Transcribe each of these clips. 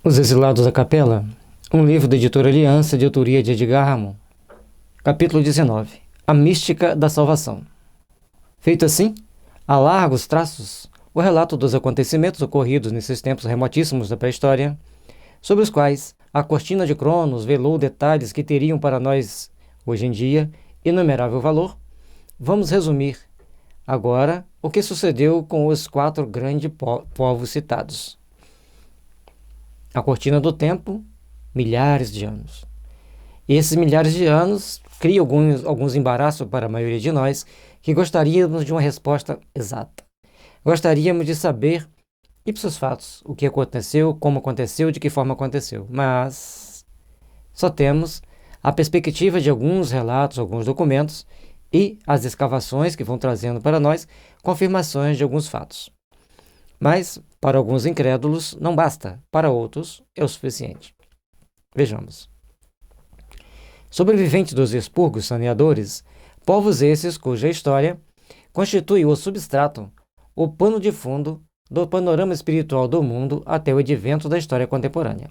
Os Exilados da Capela, um livro da editora Aliança, de autoria de Edgar Ramon. Capítulo 19. A Mística da Salvação. Feito assim, a largos traços, o relato dos acontecimentos ocorridos nesses tempos remotíssimos da pré-história, sobre os quais a cortina de Cronos velou detalhes que teriam para nós, hoje em dia, inumerável valor, vamos resumir agora o que sucedeu com os 4 grandes povos citados. A cortina do tempo, milhares de anos. E esses milhares de anos criam alguns embaraços para a maioria de nós que gostaríamos de uma resposta exata. Gostaríamos de saber, ipsos fatos, o que aconteceu, como aconteceu, de que forma aconteceu. Mas só temos a perspectiva de alguns relatos, alguns documentos e as escavações que vão trazendo para nós confirmações de alguns fatos. Mas, para alguns incrédulos, não basta. Para outros, é o suficiente. Vejamos. Sobreviventes dos expurgos saneadores, povos esses cuja história constitui o substrato, o pano de fundo do panorama espiritual do mundo até o advento da história contemporânea.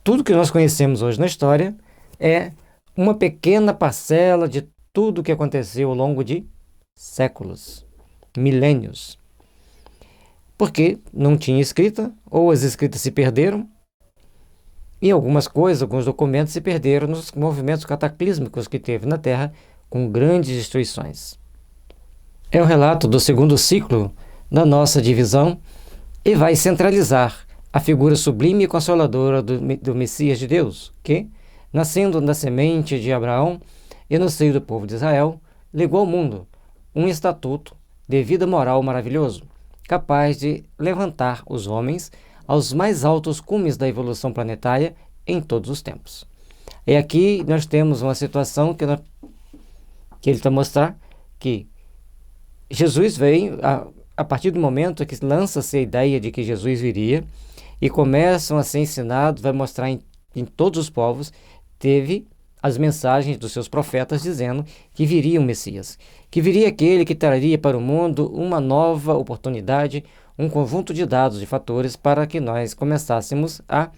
Tudo que nós conhecemos hoje na história é uma pequena parcela de tudo o que aconteceu ao longo de séculos, milênios. Porque não tinha escrita, ou as escritas se perderam, e algumas coisas, alguns documentos se perderam nos movimentos cataclísmicos que teve na Terra, com grandes destruições. É o relato do segundo ciclo da nossa divisão e vai centralizar a figura sublime e consoladora do Messias de Deus, que, nascendo da semente de Abraão e no seio do povo de Israel, legou ao mundo um estatuto de vida moral maravilhoso, capaz de levantar os homens aos mais altos cumes da evolução planetária em todos os tempos. E aqui nós temos uma situação que ele está mostrar que Jesus veio, a partir do momento que lança-se a ideia de que Jesus viria, e começam a ser ensinados, vai mostrar em todos os povos, teve as mensagens dos seus profetas dizendo que viria o Messias, que viria aquele que traria para o mundo uma nova oportunidade, um conjunto de dados, de fatores, para que nós começássemos a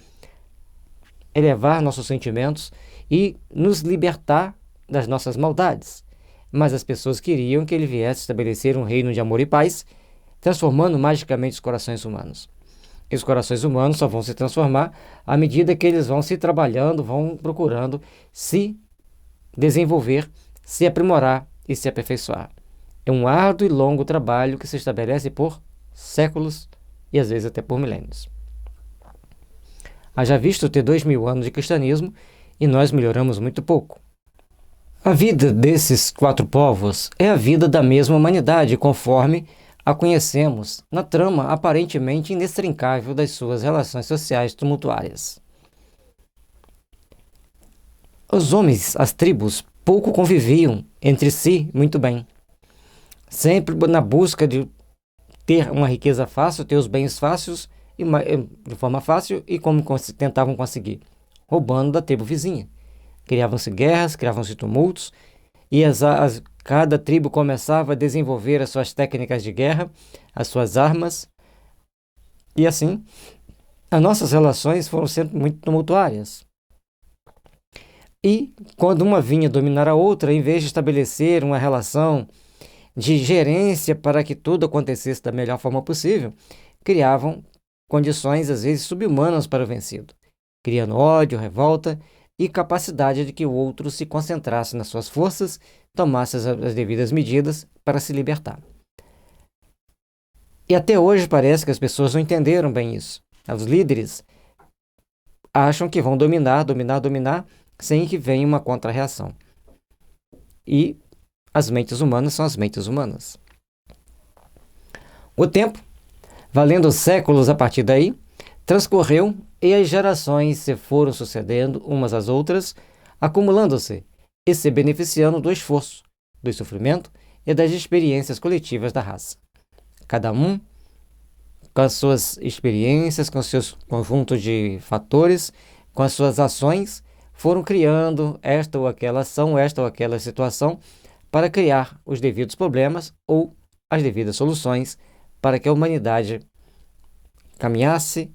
elevar nossos sentimentos e nos libertar das nossas maldades. Mas as pessoas queriam que ele viesse estabelecer um reino de amor e paz, transformando magicamente os corações humanos. E os corações humanos só vão se transformar à medida que eles vão se trabalhando, vão procurando se desenvolver, se aprimorar e se aperfeiçoar. É um árduo e longo trabalho que se estabelece por séculos e às vezes até por milênios. Haja visto ter 2000 anos de cristianismo e nós melhoramos muito pouco. A vida desses 4 povos é a vida da mesma humanidade, conforme a conhecemos na trama aparentemente inextricável das suas relações sociais tumultuárias. Os homens, as tribos, pouco conviviam entre si muito bem, sempre na busca de ter uma riqueza fácil, ter os bens fáceis de forma fácil e como tentavam conseguir, roubando da tribo vizinha. Criavam-se guerras, criavam-se tumultos e cada tribo começava a desenvolver as suas técnicas de guerra, as suas armas, e assim as nossas relações foram sempre muito tumultuárias. E quando uma vinha dominar a outra, em vez de estabelecer uma relação de gerência para que tudo acontecesse da melhor forma possível, criavam condições às vezes subhumanas para o vencido, criando ódio, revolta e capacidade de que o outro se concentrasse nas suas forças, tomasse as devidas medidas para se libertar. E até hoje parece que as pessoas não entenderam bem isso. Os líderes acham que vão dominar, sem que venha uma contra-reação. E as mentes humanas são as mentes humanas. O tempo, valendo séculos a partir daí, transcorreu e as gerações se foram sucedendo umas às outras, acumulando-se e se beneficiando do esforço, do sofrimento e das experiências coletivas da raça. Cada um, com as suas experiências, com seus conjuntos de fatores, com as suas ações, foram criando esta ou aquela ação, esta ou aquela situação, para criar os devidos problemas ou as devidas soluções para que a humanidade caminhasse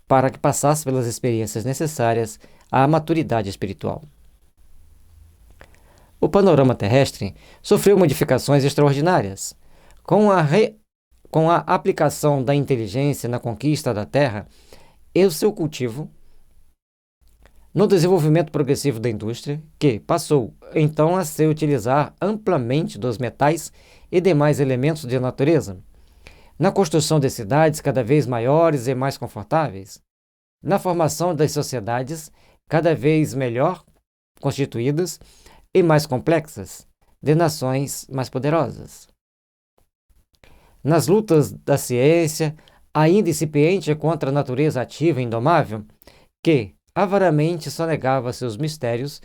para que passasse pelas experiências necessárias à maturidade espiritual. O panorama terrestre sofreu modificações extraordinárias. Com a aplicação da inteligência na conquista da Terra e o seu cultivo, no desenvolvimento progressivo da indústria, que passou então a se utilizar amplamente dos metais e demais elementos de natureza, na construção de cidades cada vez maiores e mais confortáveis, na formação das sociedades cada vez melhor constituídas e mais complexas, de nações mais poderosas. Nas lutas da ciência, ainda incipiente contra a natureza ativa e indomável, que avaramente sonegava seus mistérios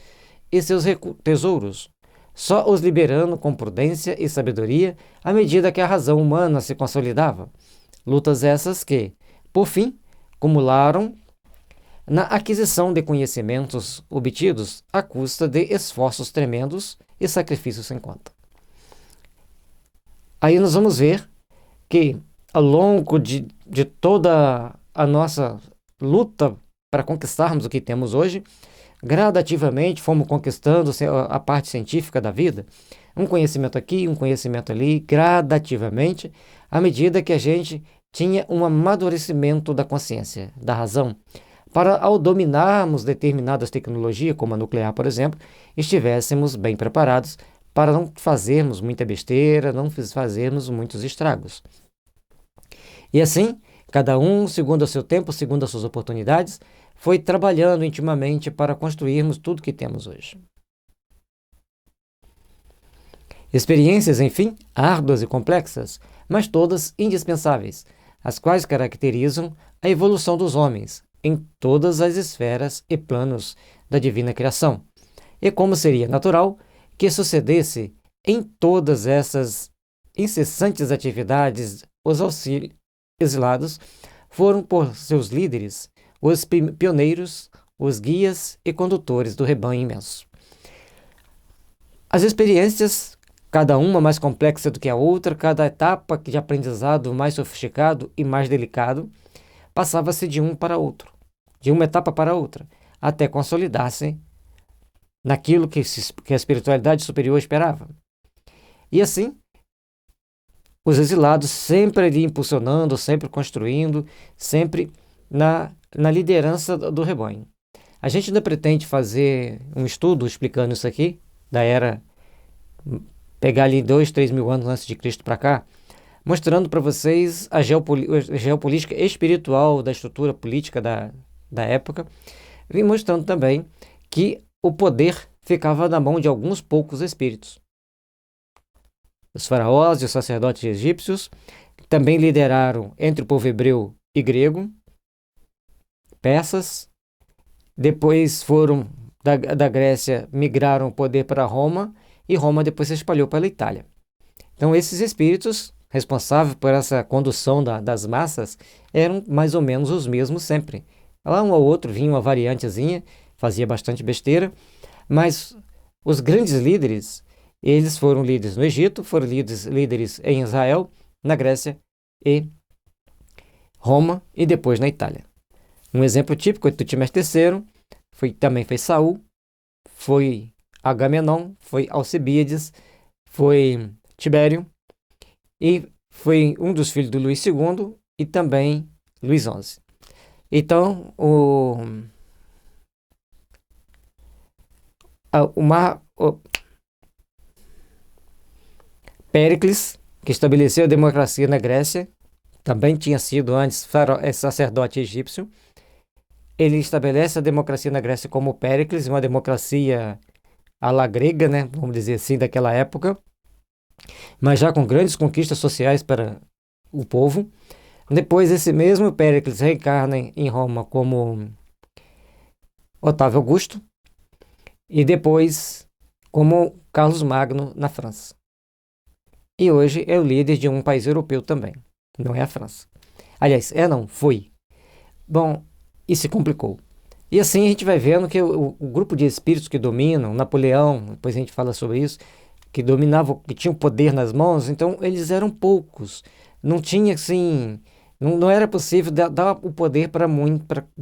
e seus tesouros, só os liberando com prudência e sabedoria à medida que a razão humana se consolidava. Lutas essas que, por fim, cumularam na aquisição de conhecimentos obtidos à custa de esforços tremendos e sacrifícios sem conta. Aí nós vamos ver que, ao longo de toda a nossa luta para conquistarmos o que temos hoje, gradativamente fomos conquistando a parte científica da vida, um conhecimento aqui, um conhecimento ali, gradativamente, à medida que a gente tinha um amadurecimento da consciência, da razão, para, ao dominarmos determinadas tecnologias, como a nuclear, por exemplo, estivéssemos bem preparados para não fazermos muita besteira, não fazermos muitos estragos. E assim, cada um, segundo o seu tempo, segundo as suas oportunidades, foi trabalhando intimamente para construirmos tudo que temos hoje. Experiências, enfim, árduas e complexas, mas todas indispensáveis, as quais caracterizam a evolução dos homens em todas as esferas e planos da divina criação. E como seria natural que sucedesse em todas essas incessantes atividades, os exilados foram por seus líderes, os pioneiros, os guias e condutores do rebanho imenso. As experiências, cada uma mais complexa do que a outra, cada etapa de aprendizado mais sofisticado e mais delicado, passava-se de um para outro, de uma etapa para outra, até consolidar-se naquilo que a espiritualidade superior esperava. E assim, os exilados sempre ali impulsionando, sempre construindo, sempre na liderança do rebanho. A gente ainda pretende fazer um estudo explicando isso aqui, da era, pegar ali 2-3 mil anos antes de Cristo para cá, mostrando para vocês a geopolítica espiritual da estrutura política da época, e mostrando também que o poder ficava na mão de alguns poucos espíritos. Os faraós e os sacerdotes egípcios também lideraram entre o povo hebreu e grego, persas, depois foram da Grécia, migraram o poder para Roma, e Roma depois se espalhou pela Itália. Então esses espíritos responsáveis por essa condução das massas eram mais ou menos os mesmos sempre. Lá um ou outro vinha uma variantezinha, fazia bastante besteira, mas os grandes líderes, eles foram líderes no Egito, foram líderes em Israel, na Grécia e Roma e depois na Itália. Um exemplo típico é Tutmés III, também foi Saul, foi Agamenon, foi Alcibíades, foi Tibério e foi um dos filhos do Luís II e também Luís XI. Então, o Péricles, que estabeleceu a democracia na Grécia, também tinha sido antes sacerdote egípcio. Ele estabelece a democracia na Grécia como Péricles, uma democracia à la grega, né, vamos dizer assim, daquela época, mas já com grandes conquistas sociais para o povo. Depois, esse mesmo Péricles reencarna em Roma como Otávio Augusto e depois como Carlos Magno na França. E hoje é o líder de um país europeu também, não é a França. Aliás, foi. Bom, e se complicou. E assim a gente vai vendo que o grupo de espíritos que dominam, Napoleão, depois a gente fala sobre isso, que dominavam, que tinham poder nas mãos, então eles eram poucos. Não tinha assim Não era possível dar o poder para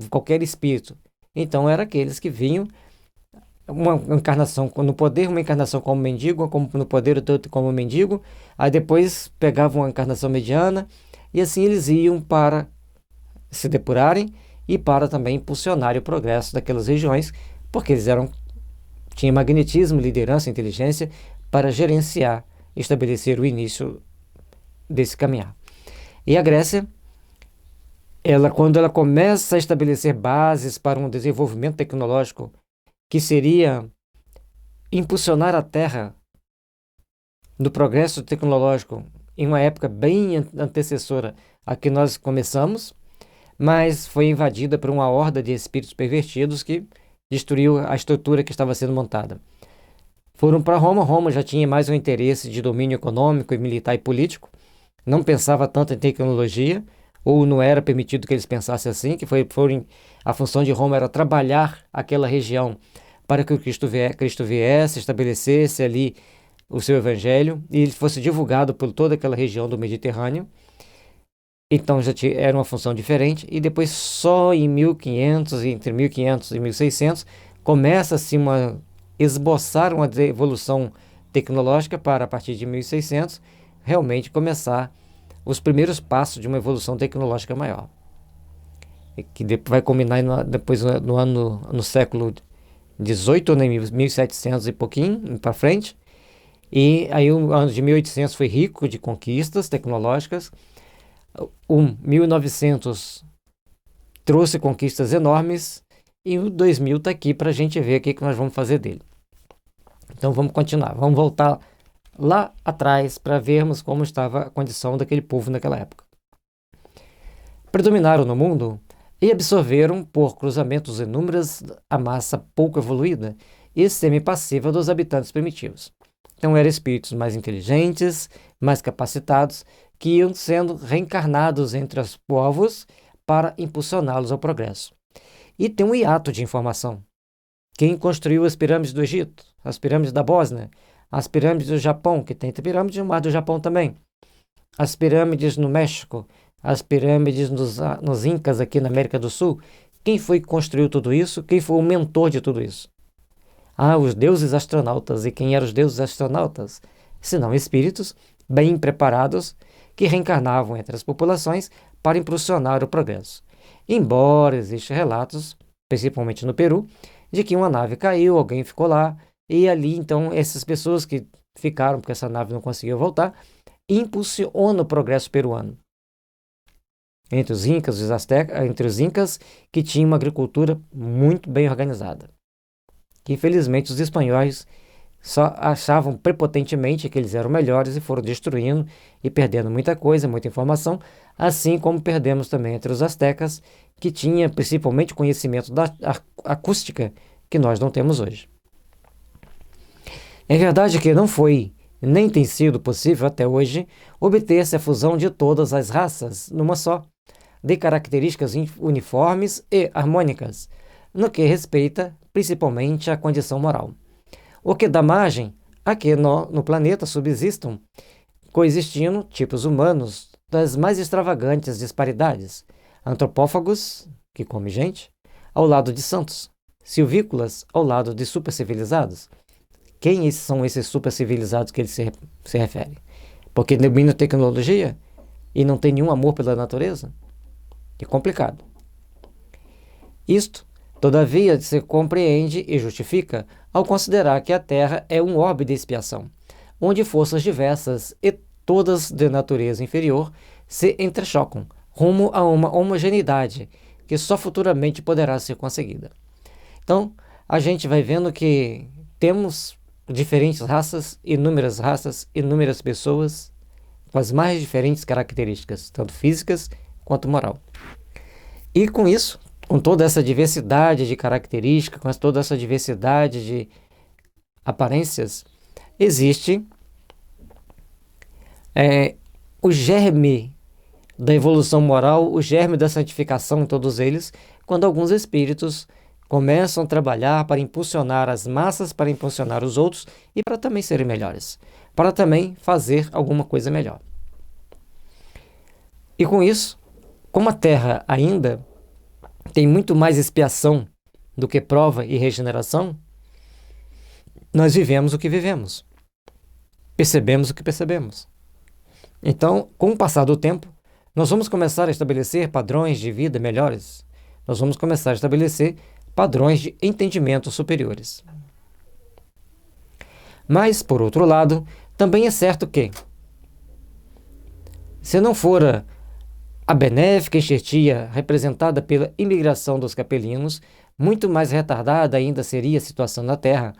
qualquer espírito. Então, eram aqueles que vinham, uma encarnação no poder, uma encarnação como mendigo, no poder outro como mendigo, aí depois pegavam uma encarnação mediana, e assim eles iam para se depurarem e para também impulsionarem o progresso daquelas regiões, porque eles tinham magnetismo, liderança, inteligência para gerenciar, estabelecer o início desse caminhar. E a Grécia, quando ela começa a estabelecer bases para um desenvolvimento tecnológico que seria impulsionar a Terra no progresso tecnológico em uma época bem antecessora a que nós começamos, mas foi invadida por uma horda de espíritos pervertidos que destruiu a estrutura que estava sendo montada. Foram para Roma. Roma já tinha mais um interesse de domínio econômico, e militar e político, não pensava tanto em tecnologia, ou não era permitido que eles pensassem assim, a função de Roma era trabalhar aquela região para que o Cristo viesse, estabelecesse ali o seu evangelho, e ele fosse divulgado por toda aquela região do Mediterrâneo. Então já era uma função diferente, e depois só em 1500, entre 1500 e 1600, começa-se esboçar uma evolução tecnológica para, a partir de 1600, realmente começar os primeiros passos de uma evolução tecnológica maior, que vai culminar depois no século XVIII, né, 1700 e pouquinho para frente, e aí o ano de 1800 foi rico de conquistas tecnológicas. 1900 trouxe conquistas enormes, e o 2000 está aqui para a gente ver o que nós vamos fazer dele. Então vamos continuar, vamos voltar lá atrás para vermos como estava a condição daquele povo naquela época. Predominaram no mundo e absorveram por cruzamentos inúmeros a massa pouco evoluída e semi-passiva dos habitantes primitivos. Então eram espíritos mais inteligentes, mais capacitados, que iam sendo reencarnados entre os povos para impulsioná-los ao progresso. E tem um hiato de informação. Quem construiu as pirâmides do Egito, as pirâmides da Bósnia, as pirâmides do Japão, que tem pirâmides no mar do Japão também, as pirâmides no México, as pirâmides nos Incas aqui na América do Sul, quem foi que construiu tudo isso? Quem foi o mentor de tudo isso? Os deuses astronautas. E quem eram os deuses astronautas? Senão espíritos bem preparados que reencarnavam entre as populações para impulsionar o progresso. Embora existam relatos, principalmente no Peru, de que uma nave caiu, alguém ficou lá, e ali então essas pessoas que ficaram, porque essa nave não conseguiu voltar, impulsionam o progresso peruano. Entre os Incas e os Aztecas, entre os Incas, que tinham uma agricultura muito bem organizada. Que infelizmente os espanhóis só achavam prepotentemente que eles eram melhores e foram destruindo e perdendo muita coisa, muita informação, assim como perdemos também entre os astecas, que tinha principalmente conhecimento da acústica que nós não temos hoje. É verdade que não foi, nem tem sido possível até hoje, obter-se a fusão de todas as raças numa só, de características uniformes e harmônicas, no que respeita principalmente à condição moral. O que dá margem a que no planeta subsistam, coexistindo tipos humanos das mais extravagantes disparidades: antropófagos, que comem gente, ao lado de santos, silvícolas ao lado de supercivilizados. Quem são esses supercivilizados que ele se refere? Porque dominam tecnologia e não tem nenhum amor pela natureza? É complicado. Isto, todavia, se compreende e justifica ao considerar que a Terra é um orbe de expiação, onde forças diversas e todas de natureza inferior se entrechocam, rumo a uma homogeneidade que só futuramente poderá ser conseguida. Então, a gente vai vendo que temos diferentes raças, inúmeras pessoas, com as mais diferentes características, tanto físicas quanto moral. E com isso, com toda essa diversidade de características, com toda essa diversidade de aparências, existe o germe da evolução moral, o germe da santificação em todos eles, quando alguns espíritos começam a trabalhar para impulsionar as massas, para impulsionar os outros e para também serem melhores, para também fazer alguma coisa melhor. E com isso, como a Terra ainda tem muito mais expiação do que prova e regeneração, nós vivemos o que vivemos, percebemos o que percebemos. Então, com o passar do tempo, nós vamos começar a estabelecer padrões de vida melhores. Nós vamos começar a estabelecer padrões de entendimento superiores. Mas, por outro lado, também é certo que, se não fora a benéfica enxertia representada pela imigração dos capelinos, muito mais retardada ainda seria a situação na Terra,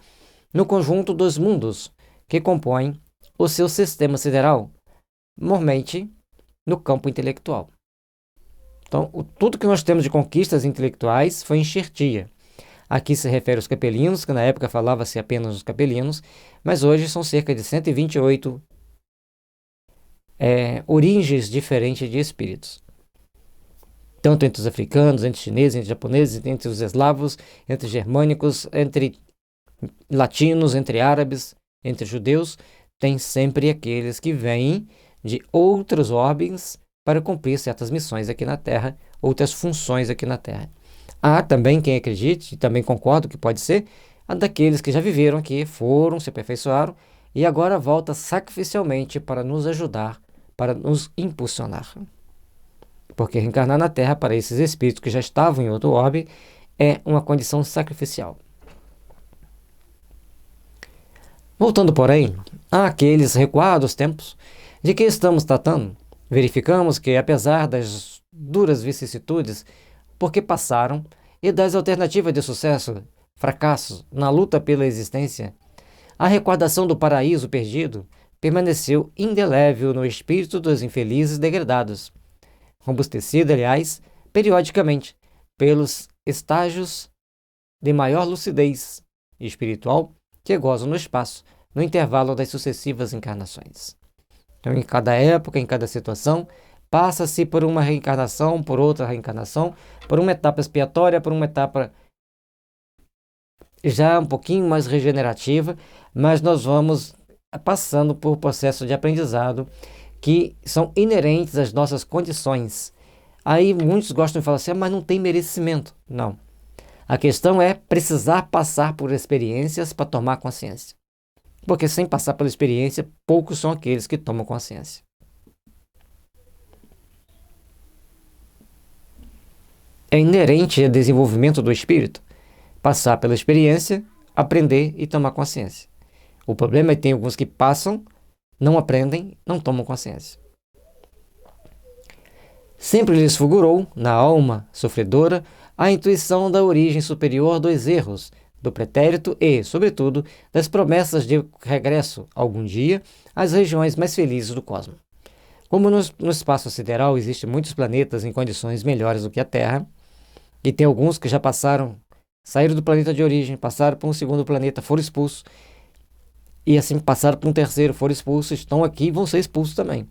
no conjunto dos mundos que compõem o seu sistema sideral, mormente no campo intelectual. Então, tudo que nós temos de conquistas intelectuais foi enxertia. Aqui se refere aos capelinos, que na época falava-se apenas dos capelinos, mas hoje são cerca de 128 origens diferentes de espíritos. Tanto entre os africanos, entre os chineses, entre os japoneses, entre os eslavos, entre os germânicos, entre latinos, entre árabes, entre judeus, tem sempre aqueles que vêm de outros orbes para cumprir certas missões aqui na Terra, outras funções aqui na Terra. Há também quem acredite, e também concordo que pode ser, a daqueles que já viveram aqui, foram, se aperfeiçoaram e agora volta sacrificialmente para nos ajudar, para nos impulsionar. Porque reencarnar na Terra para esses espíritos que já estavam em outro orbe é uma condição sacrificial. Voltando, porém, àqueles recuados tempos de que estamos tratando, verificamos que, apesar das duras vicissitudes por que passaram e das alternativas de sucesso, fracassos na luta pela existência, a recordação do paraíso perdido permaneceu indelével no espírito dos infelizes degradados, robustecida, aliás, periodicamente, pelos estágios de maior lucidez espiritual que gozam no espaço, no intervalo das sucessivas encarnações. Então, em cada época, em cada situação, passa-se por uma reencarnação, por outra reencarnação, por uma etapa expiatória, por uma etapa já um pouquinho mais regenerativa, mas nós vamos passando por processos de aprendizado que são inerentes às nossas condições. Aí muitos gostam de falar assim, mas não tem merecimento. Não. A questão é precisar passar por experiências para tomar consciência. Porque sem passar pela experiência, poucos são aqueles que tomam consciência. É inerente ao desenvolvimento do espírito passar pela experiência, aprender e tomar consciência. O problema é que tem alguns que passam, não aprendem, não tomam consciência. Sempre lhes fulgurou, na alma sofredora, a intuição da origem superior dos erros, do pretérito e, sobretudo, das promessas de regresso, algum dia, às regiões mais felizes do cosmos. Como no espaço sideral existem muitos planetas em condições melhores do que a Terra, e tem alguns que já saíram do planeta de origem, passaram para um segundo planeta, foram expulsos, e assim passaram para um terceiro, foram expulsos, estão aqui e vão ser expulsos também.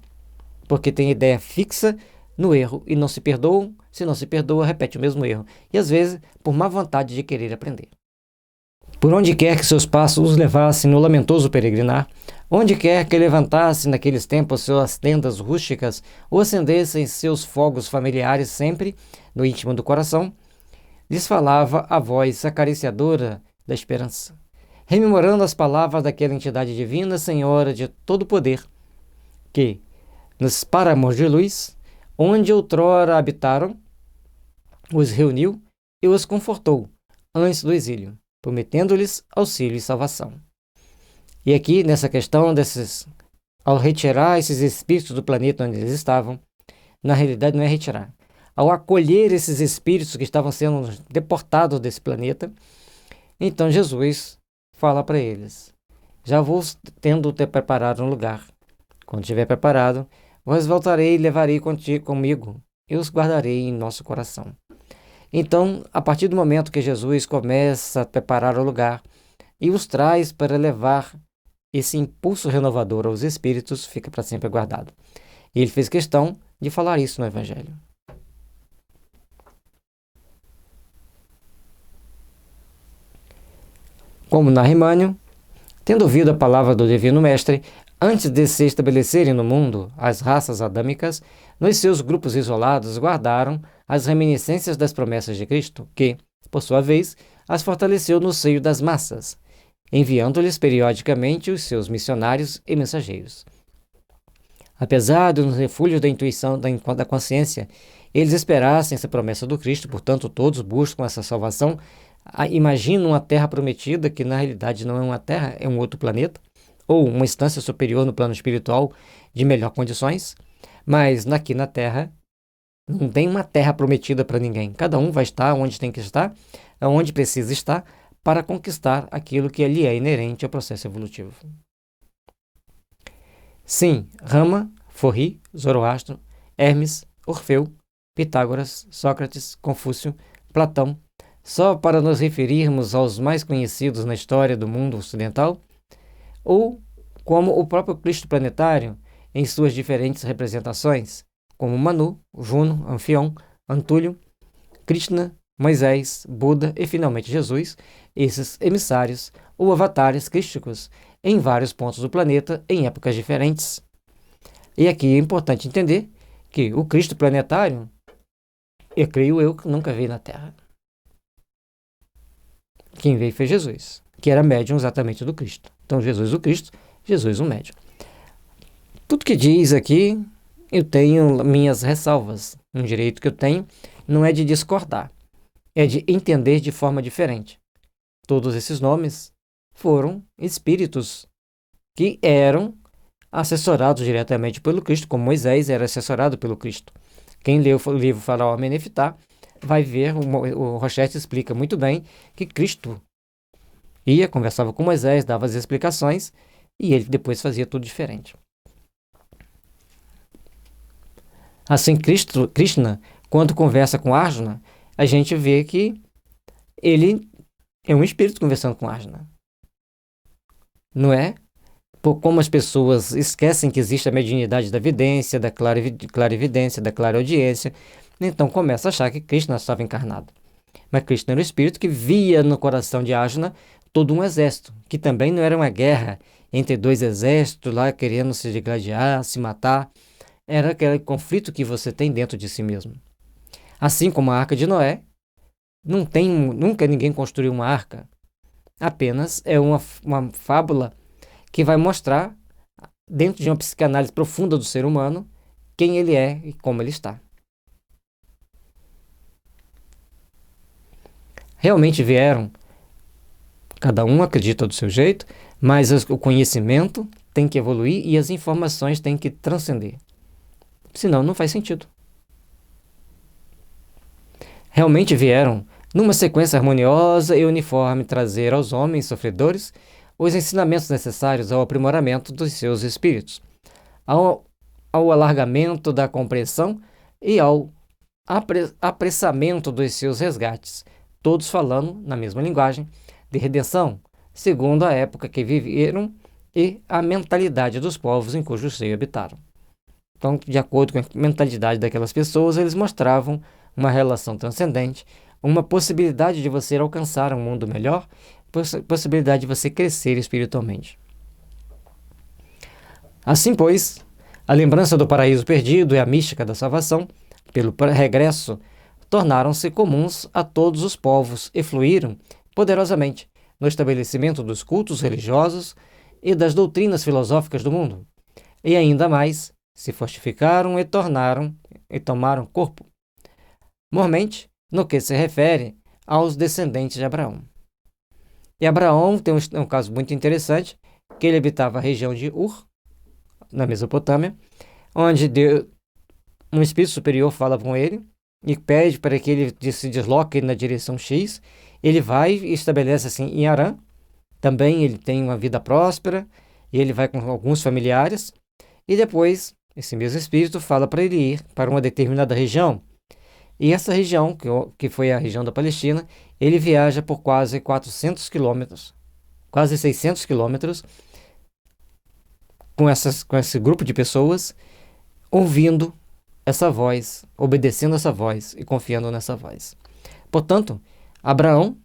Porque tem ideia fixa no erro e não se perdoam, se não se perdoa, repete o mesmo erro. E às vezes, por má vontade de querer aprender. Por onde quer que seus passos os levassem no lamentoso peregrinar, onde quer que levantassem naqueles tempos suas tendas rústicas ou acendessem seus fogos familiares sempre no íntimo do coração, lhes falava a voz acariciadora da esperança, rememorando as palavras daquela entidade divina, Senhora de todo poder, que, nos páramos de luz, onde outrora habitaram, os reuniu e os confortou antes do exílio, prometendo-lhes auxílio e salvação. E aqui, nessa questão ao retirar esses espíritos do planeta onde eles estavam, na realidade não é retirar. Ao acolher esses espíritos que estavam sendo deportados desse planeta, então Jesus fala para eles, já vou tendo te preparado um lugar. Quando estiver preparado, vos voltarei e levarei comigo e os guardarei em nosso coração. Então, a partir do momento que Jesus começa a preparar o lugar e os traz para levar esse impulso renovador aos espíritos, fica para sempre guardado. E ele fez questão de falar isso no Evangelho. Como narra Emmanuel, tendo ouvido a palavra do Divino Mestre, Antes de se estabelecerem no mundo, as raças adâmicas, nos seus grupos isolados, guardaram as reminiscências das promessas de Cristo, que, por sua vez, as fortaleceu no seio das massas, enviando-lhes periodicamente os seus missionários e mensageiros. Apesar de, nos refúgios da intuição da consciência, eles esperassem essa promessa do Cristo, portanto, todos buscam essa salvação, imaginam uma terra prometida, que na realidade não é uma terra, é um outro planeta, ou uma instância superior no plano espiritual de melhor condições, mas aqui na Terra não tem uma terra prometida para ninguém. Cada um vai estar onde tem que estar, onde precisa estar, para conquistar aquilo que ali é inerente ao processo evolutivo. Sim, Rama, Forri, Zoroastro, Hermes, Orfeu, Pitágoras, Sócrates, Confúcio, Platão, só para nos referirmos aos mais conhecidos na história do mundo ocidental, ou como o próprio Cristo planetário em suas diferentes representações, como Manu, Juno, Anfion, Antúlio, Krishna, Moisés, Buda e finalmente Jesus, esses emissários ou avatares crísticos em vários pontos do planeta em épocas diferentes. E aqui é importante entender que o Cristo planetário, eu creio eu, que nunca veio na Terra. Quem veio foi Jesus, que era médium exatamente do Cristo. Então, Jesus o Cristo, Jesus o médium. Tudo que diz aqui, eu tenho minhas ressalvas. Um direito que eu tenho não é de discordar, é de entender de forma diferente. Todos esses nomes foram espíritos que eram assessorados diretamente pelo Cristo, como Moisés era assessorado pelo Cristo. Quem lê o livro Faraó Amenefitá vai ver, o Rochette explica muito bem que Cristo ia, conversava com Moisés, dava as explicações e ele depois fazia tudo diferente. Assim, Krishna, quando conversa com Arjuna, a gente vê que ele é um espírito conversando com Arjuna. Não é? Por como as pessoas esquecem que existe a mediunidade da vidência, da clarividência, da clareaudiência, então começa a achar que Krishna estava encarnado. Mas Krishna era um espírito que via no coração de Arjuna todo um exército, que também não era uma guerra entre dois exércitos lá querendo se degladiar, se matar. Era aquele conflito que você tem dentro de si mesmo. Assim como a Arca de Noé, nunca ninguém construiu uma arca. Apenas é uma fábula que vai mostrar, dentro de uma psicanálise profunda do ser humano, quem ele é e como ele está. Realmente vieram, cada um acredita do seu jeito, mas o conhecimento tem que evoluir e as informações têm que transcender. Senão não faz sentido. Realmente vieram, numa sequência harmoniosa e uniforme, trazer aos homens sofredores os ensinamentos necessários ao aprimoramento dos seus espíritos, ao alargamento da compreensão e ao apressamento dos seus resgates, todos falando na mesma linguagem de redenção, segundo a época que viveram e a mentalidade dos povos em cujo seio habitaram. Então, de acordo com a mentalidade daquelas pessoas, eles mostravam uma relação transcendente, uma possibilidade de você alcançar um mundo melhor, possibilidade de você crescer espiritualmente. Assim, pois, a lembrança do paraíso perdido e a mística da salvação, pelo regresso, tornaram-se comuns a todos os povos e fluíram poderosamente no estabelecimento dos cultos religiosos e das doutrinas filosóficas do mundo, e ainda mais se fortificaram e tomaram corpo, mormente no que se refere aos descendentes de Abraão. E Abraão tem um caso muito interessante, que ele habitava a região de Ur, na Mesopotâmia, onde um espírito superior fala com ele e pede para que ele se desloque na direção X. Ele vai e estabelece assim em Harã. Também ele tem uma vida próspera e ele vai com alguns familiares. E depois, esse mesmo espírito fala para ele ir para uma determinada região. E essa região, que foi a região da Palestina, ele viaja por quase 400 quilômetros, quase 600 quilômetros, com esse grupo de pessoas, ouvindo essa voz, obedecendo essa voz e confiando nessa voz. Portanto, Abraão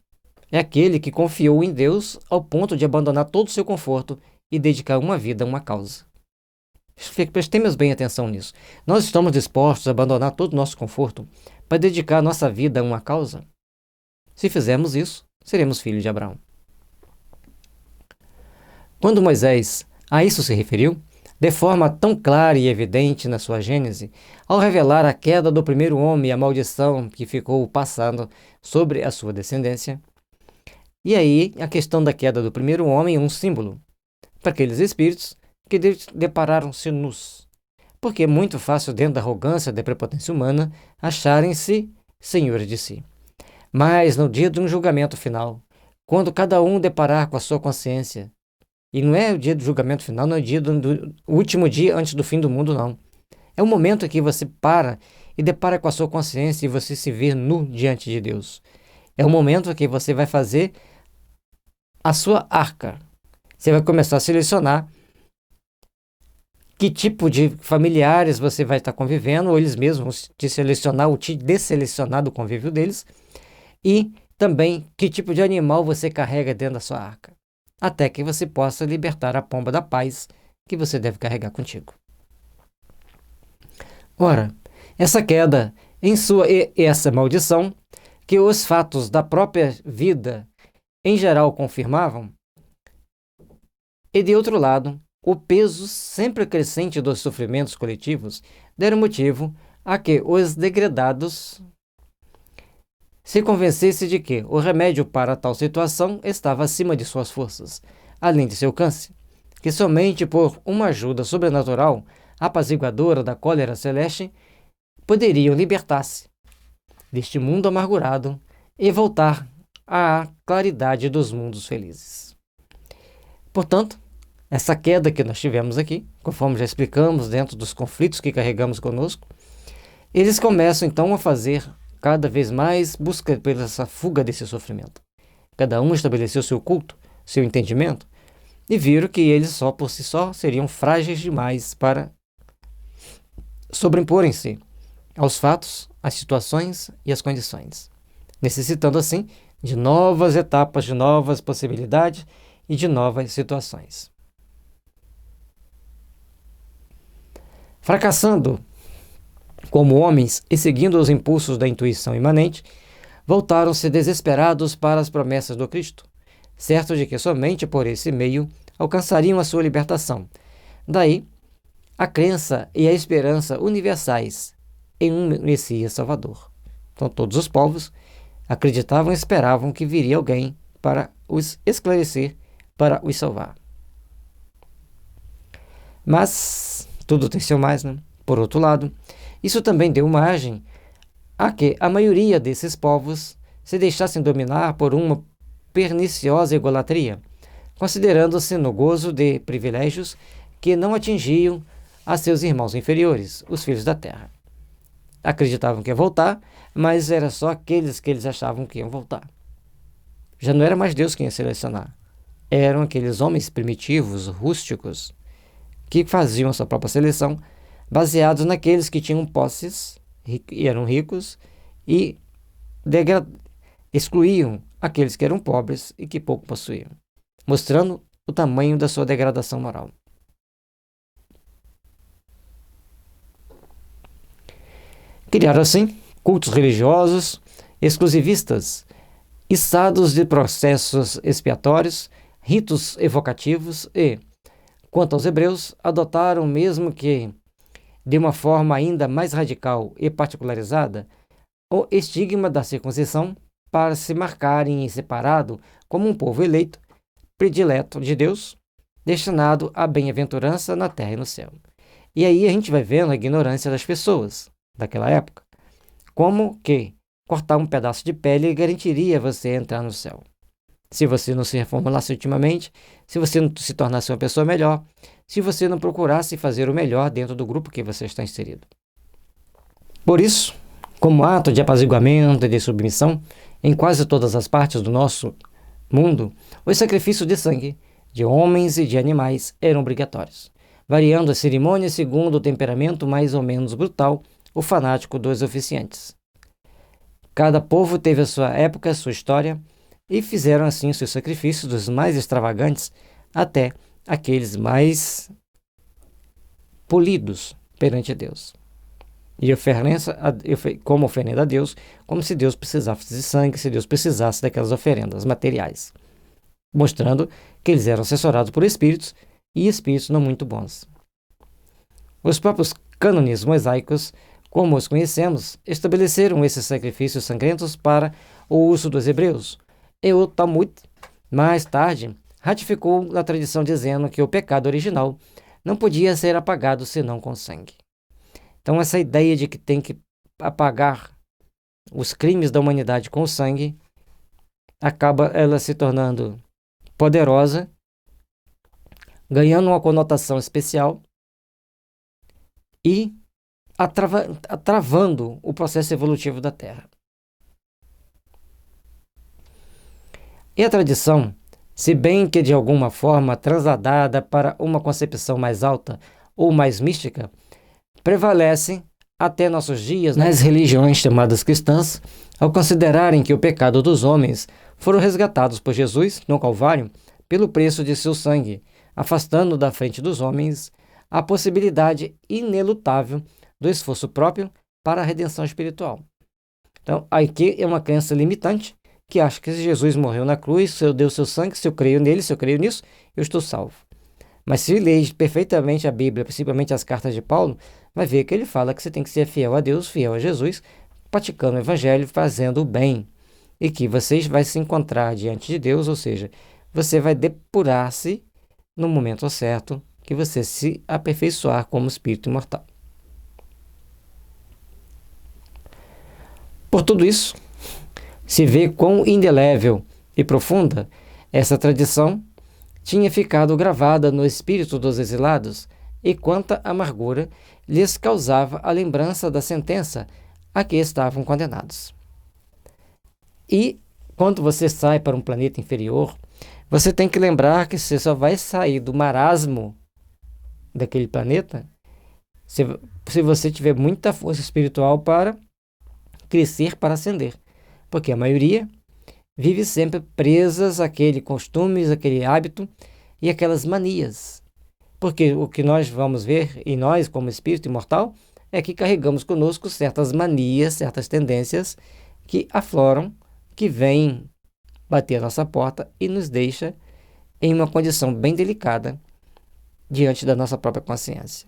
é aquele que confiou em Deus ao ponto de abandonar todo o seu conforto e dedicar uma vida a uma causa. Prestemos bem atenção nisso. Nós estamos dispostos a abandonar todo o nosso conforto para dedicar a nossa vida a uma causa? Se fizermos isso, seremos filhos de Abraão. Quando Moisés a isso se referiu, de forma tão clara e evidente na sua Gênese, ao revelar a queda do primeiro homem e a maldição que ficou passando sobre a sua descendência, e aí a questão da queda do primeiro homem é um símbolo para aqueles espíritos que depararam-se nus, porque é muito fácil, dentro da arrogância da prepotência humana, acharem-se senhores de si. Mas no dia de um julgamento final, quando cada um deparar com a sua consciência, e não é o dia do julgamento final, não é o dia do último dia antes do fim do mundo, não. É o momento em que você para e depara com a sua consciência e você se vê nu diante de Deus. É o momento em que você vai fazer a sua arca. Você vai começar a selecionar que tipo de familiares você vai estar convivendo, ou eles mesmos te selecionar ou te desselecionar do convívio deles, e também que tipo de animal você carrega dentro da sua arca, até que você possa libertar a pomba da paz que você deve carregar contigo. Ora, essa queda em sua e essa maldição, que os fatos da própria vida em geral confirmavam, e de outro lado, o peso sempre crescente dos sofrimentos coletivos deram motivo a que os degradados se convencessem de que o remédio para tal situação estava acima de suas forças, além de seu alcance, que somente por uma ajuda sobrenatural, apaziguadora da cólera celeste, poderiam libertar-se deste mundo amargurado e voltar à claridade dos mundos felizes. Portanto, essa queda que nós tivemos aqui, conforme já explicamos dentro dos conflitos que carregamos conosco, eles começam então a fazer cada vez mais busca por essa fuga desse sofrimento. Cada um estabeleceu seu culto, seu entendimento, e viram que eles só por si só seriam frágeis demais para sobreporem-se aos fatos, às situações e às condições, necessitando assim de novas etapas, de novas possibilidades e de novas situações. Fracassando como homens e seguindo os impulsos da intuição imanente, voltaram-se desesperados para as promessas do Cristo, certos de que somente por esse meio alcançariam a sua libertação. Daí, a crença e a esperança universais em um Messias Salvador. Então, todos os povos acreditavam e esperavam que viria alguém para os esclarecer, para os salvar. Mas tudo tem seu mais, né? Por outro lado, isso também deu margem a que a maioria desses povos se deixassem dominar por uma perniciosa egolatria, considerando-se no gozo de privilégios que não atingiam a seus irmãos inferiores, os filhos da terra. Acreditavam que ia voltar, mas era só aqueles que eles achavam que iam voltar. Já não era mais Deus quem ia selecionar. Eram aqueles homens primitivos, rústicos, que faziam a sua própria seleção, baseados naqueles que tinham posses e eram ricos, e excluíam aqueles que eram pobres e que pouco possuíam, mostrando o tamanho da sua degradação moral. Criaram assim cultos religiosos exclusivistas, içados de processos expiatórios, ritos evocativos e, quanto aos hebreus, adotaram, mesmo que de uma forma ainda mais radical e particularizada, o estigma da circuncisão para se marcarem em separado como um povo eleito, predileto de Deus, destinado à bem-aventurança na terra e no céu. E aí a gente vai vendo a ignorância das pessoas daquela época, como que cortar um pedaço de pele garantiria você entrar no céu. Se você não se reformulasse ultimamente, se você não se tornasse uma pessoa melhor, se você não procurasse fazer o melhor dentro do grupo que você está inserido. Por isso, como ato de apaziguamento e de submissão, em quase todas as partes do nosso mundo, os sacrifícios de sangue, de homens e de animais, eram obrigatórios, variando as cerimônias segundo o temperamento mais ou menos brutal ou fanático dos oficiantes. Cada povo teve a sua época, a sua história, e fizeram assim os seus sacrifícios dos mais extravagantes, até aqueles mais polidos perante Deus. E como oferenda a Deus, como se Deus precisasse de sangue, se Deus precisasse daquelas oferendas materiais, mostrando que eles eram assessorados por espíritos e espíritos não muito bons. Os próprios cânones mosaicos, como os conhecemos, estabeleceram esses sacrifícios sangrentos para o uso dos hebreus, e o Talmud, mais tarde, ratificou a tradição dizendo que o pecado original não podia ser apagado senão com sangue. Então essa ideia de que tem que apagar os crimes da humanidade com sangue acaba ela se tornando poderosa, ganhando uma conotação especial e travando o processo evolutivo da Terra. E a tradição, se bem que de alguma forma trasladada para uma concepção mais alta ou mais mística, prevalece até nossos dias nas religiões chamadas cristãs, ao considerarem que o pecado dos homens foram resgatados por Jesus no Calvário pelo preço de seu sangue, afastando da frente dos homens a possibilidade inelutável do esforço próprio para a redenção espiritual. Então, aqui é uma crença limitante que acha que se Jesus morreu na cruz, se eu dei o seu sangue, se eu creio nele, se eu creio nisso, eu estou salvo. Mas se ler perfeitamente a Bíblia, principalmente as cartas de Paulo, vai ver que ele fala que você tem que ser fiel a Deus, fiel a Jesus, praticando o Evangelho, fazendo o bem. E que você vai se encontrar diante de Deus, ou seja, você vai depurar-se no momento certo, que você se aperfeiçoar como espírito imortal. Por tudo isso, se vê quão indelével e profunda essa tradição tinha ficado gravada no espírito dos exilados e quanta amargura lhes causava a lembrança da sentença a que estavam condenados. E quando você sai para um planeta inferior, você tem que lembrar que você só vai sair do marasmo daquele planeta se você tiver muita força espiritual para crescer, para ascender. Porque a maioria vive sempre presas àquele costumes, àquele hábito e aquelas manias. Porque o que nós vamos ver em nós, como espírito imortal, é que carregamos conosco certas manias, certas tendências que afloram, que vêm bater a nossa porta e nos deixa em uma condição bem delicada diante da nossa própria consciência.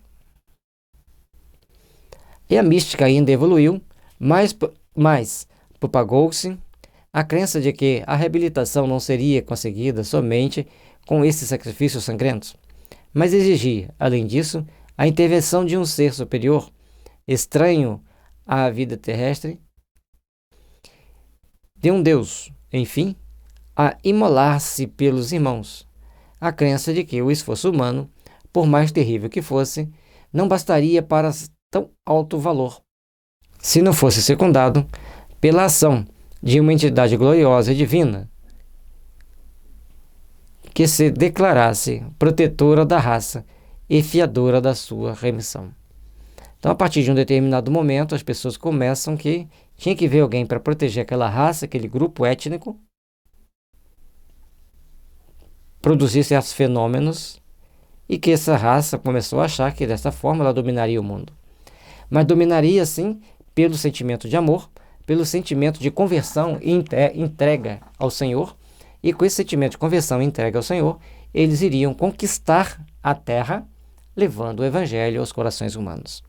E a mística ainda evoluiu, mas propagou-se a crença de que a reabilitação não seria conseguida somente com esses sacrifícios sangrentos, mas exigia, além disso, a intervenção de um ser superior, estranho à vida terrestre, de um Deus, enfim, a imolar-se pelos irmãos. A crença de que o esforço humano, por mais terrível que fosse, não bastaria para tão alto valor, se não fosse secundado pela ação de uma entidade gloriosa e divina que se declarasse protetora da raça e fiadora da sua remissão. Então, a partir de um determinado momento, as pessoas começam que tinha que ver alguém para proteger aquela raça, aquele grupo étnico, produzir certos fenômenos, e que essa raça começou a achar que dessa forma ela dominaria o mundo. Mas dominaria, sim, pelo sentimento de amor, pelo sentimento de conversão e entrega ao Senhor, e com esse sentimento de conversão e entrega ao Senhor, eles iriam conquistar a terra, levando o Evangelho aos corações humanos.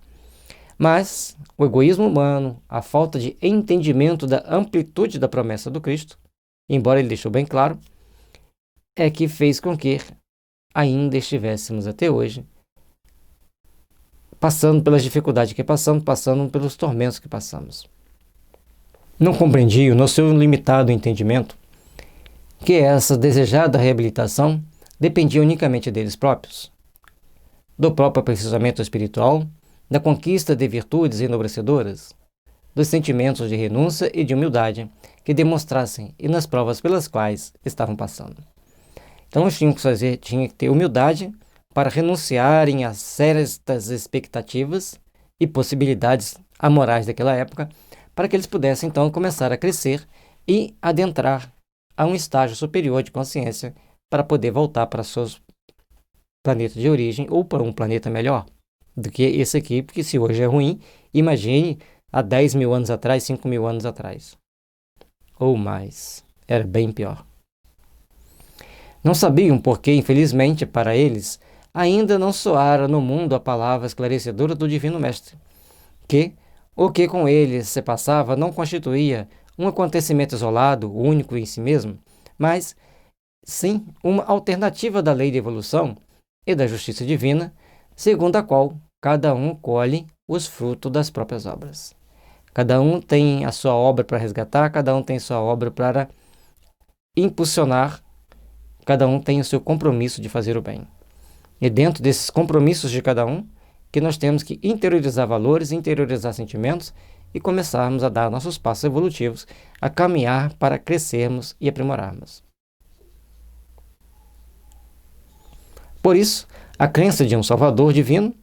Mas o egoísmo humano, a falta de entendimento da amplitude da promessa do Cristo, embora ele deixou bem claro, é que fez com que ainda estivéssemos até hoje passando pelas dificuldades que passamos, passando pelos tormentos que passamos. Não compreendiam, no seu limitado entendimento, que essa desejada reabilitação dependia unicamente deles próprios, do próprio aperfeiçoamento espiritual, da conquista de virtudes enobrecedoras, dos sentimentos de renúncia e de humildade que demonstrassem e nas provas pelas quais estavam passando. Então, tinham que ter humildade para renunciarem a certas expectativas e possibilidades amorais daquela época, para que eles pudessem, então, começar a crescer e adentrar a um estágio superior de consciência para poder voltar para seus planeta de origem ou para um planeta melhor do que esse aqui, porque se hoje é ruim, imagine há 10 mil anos atrás, 5 mil anos atrás, ou mais, era bem pior. Não sabiam porque, infelizmente, para eles, ainda não soara no mundo a palavra esclarecedora do Divino Mestre, que o que com eles se passava não constituía um acontecimento isolado, único em si mesmo, mas, sim, uma alternativa da lei de evolução e da justiça divina, segundo a qual cada um colhe os frutos das próprias obras. Cada um tem a sua obra para resgatar, cada um tem a sua obra para impulsionar, cada um tem o seu compromisso de fazer o bem. E dentro desses compromissos de cada um, que nós temos que interiorizar valores, interiorizar sentimentos e começarmos a dar nossos passos evolutivos, a caminhar para crescermos e aprimorarmos. Por isso, a crença de um Salvador divino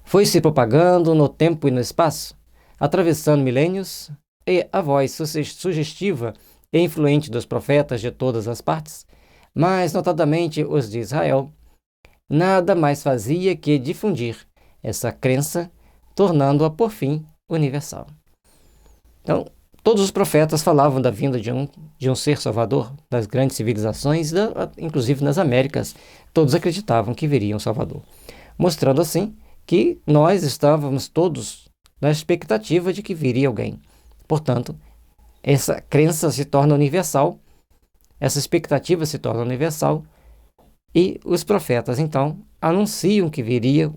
foi se propagando no tempo e no espaço, atravessando milênios, e a voz sugestiva e influente dos profetas de todas as partes, mais notadamente os de Israel, nada mais fazia que difundir essa crença, tornando-a, por fim, universal. Então, todos os profetas falavam da vinda de um ser salvador das grandes civilizações, inclusive nas Américas. Todos acreditavam que viria um salvador, mostrando assim que nós estávamos todos na expectativa de que viria alguém. Portanto, essa crença se torna universal, essa expectativa se torna universal, e os profetas, então, anunciam que viria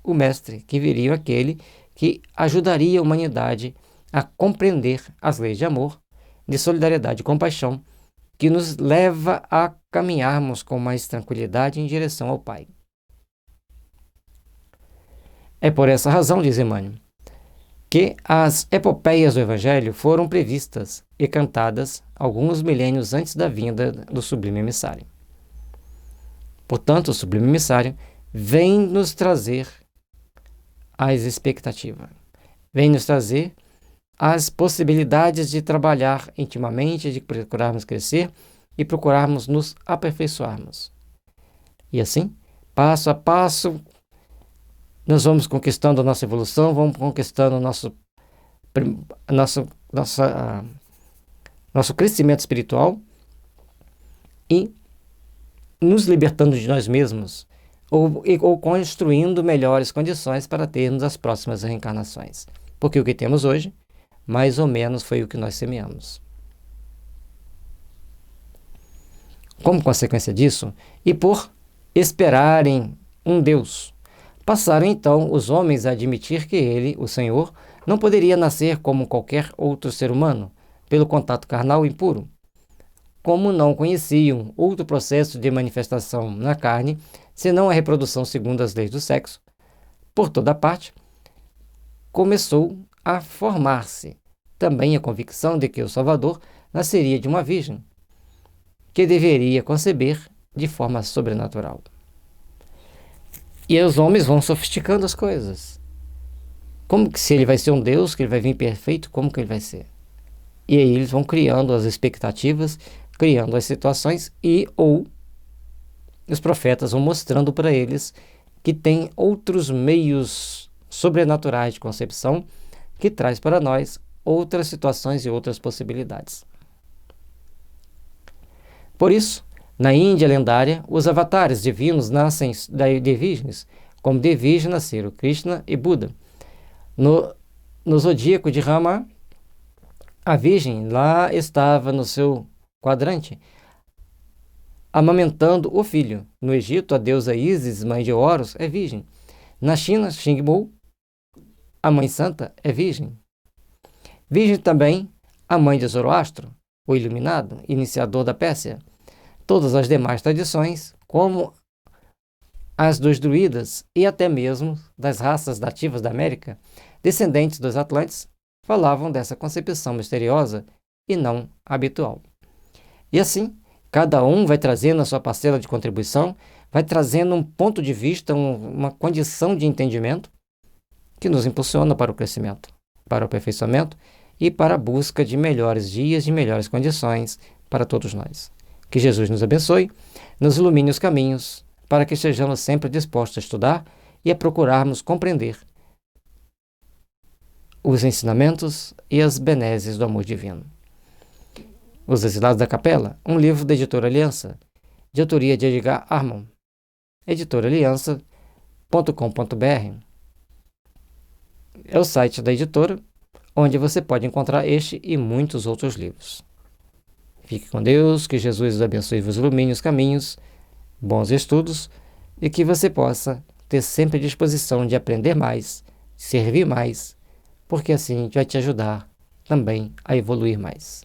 o Mestre, que viria aquele que ajudaria a humanidade a compreender as leis de amor, de solidariedade e compaixão, que nos leva a caminharmos com mais tranquilidade em direção ao Pai. É por essa razão, diz Emmanuel, que as epopeias do Evangelho foram previstas e cantadas alguns milênios antes da vinda do Sublime Emissário. Portanto, o Sublime Emissário vem nos trazer as expectativas, vem nos trazer as possibilidades de trabalhar intimamente, de procurarmos crescer e procurarmos nos aperfeiçoarmos. E assim, passo a passo, nós vamos conquistando a nossa evolução, vamos conquistando nosso crescimento espiritual e nos libertando de nós mesmos ou construindo melhores condições para termos as próximas reencarnações. Porque o que temos hoje, mais ou menos, foi o que nós semeamos. Como consequência disso, e por esperarem um Deus, passaram então os homens a admitir que ele, o Senhor, não poderia nascer como qualquer outro ser humano, pelo contato carnal impuro. Como não conheciam outro processo de manifestação na carne, senão a reprodução segundo as leis do sexo, por toda parte, começou a formar-se também a convicção de que o Salvador nasceria de uma virgem, que deveria conceber de forma sobrenatural. E os homens vão sofisticando as coisas. Como que se ele vai ser um Deus, que ele vai vir perfeito, como que ele vai ser? E aí eles vão criando as expectativas, criando as situações ou os profetas vão mostrando para eles que tem outros meios sobrenaturais de concepção que traz para nós outras situações e outras possibilidades. Por isso, na Índia lendária, os avatares divinos nascem de virgens, como de virgem nasceram Krishna e Buda. No zodíaco de Rama, a virgem lá estava no seu quadrante, amamentando o filho. No Egito, a deusa Ísis, mãe de Horus, é virgem. Na China, Xingmu, a mãe santa, é virgem. Virgem também a mãe de Zoroastro, o iluminado, iniciador da Pérsia. Todas as demais tradições, como as dos druidas e até mesmo das raças nativas da América, descendentes dos Atlantes, falavam dessa concepção misteriosa e não habitual. E assim, cada um vai trazendo a sua parcela de contribuição, vai trazendo um ponto de vista, uma condição de entendimento que nos impulsiona para o crescimento, para o aperfeiçoamento e para a busca de melhores dias, de melhores condições para todos nós. Que Jesus nos abençoe, nos ilumine os caminhos para que estejamos sempre dispostos a estudar e a procurarmos compreender os ensinamentos e as benesses do amor divino. Os Exilados da Capela, um livro da editora Aliança, de autoria de Edgar Armon, editoraliança.com.br. É o site da editora, onde você pode encontrar este e muitos outros livros. Fique com Deus, que Jesus abençoe e vos ilumine os caminhos, bons estudos, e que você possa ter sempre disposição de aprender mais, servir mais, porque assim vai te ajudar também a evoluir mais.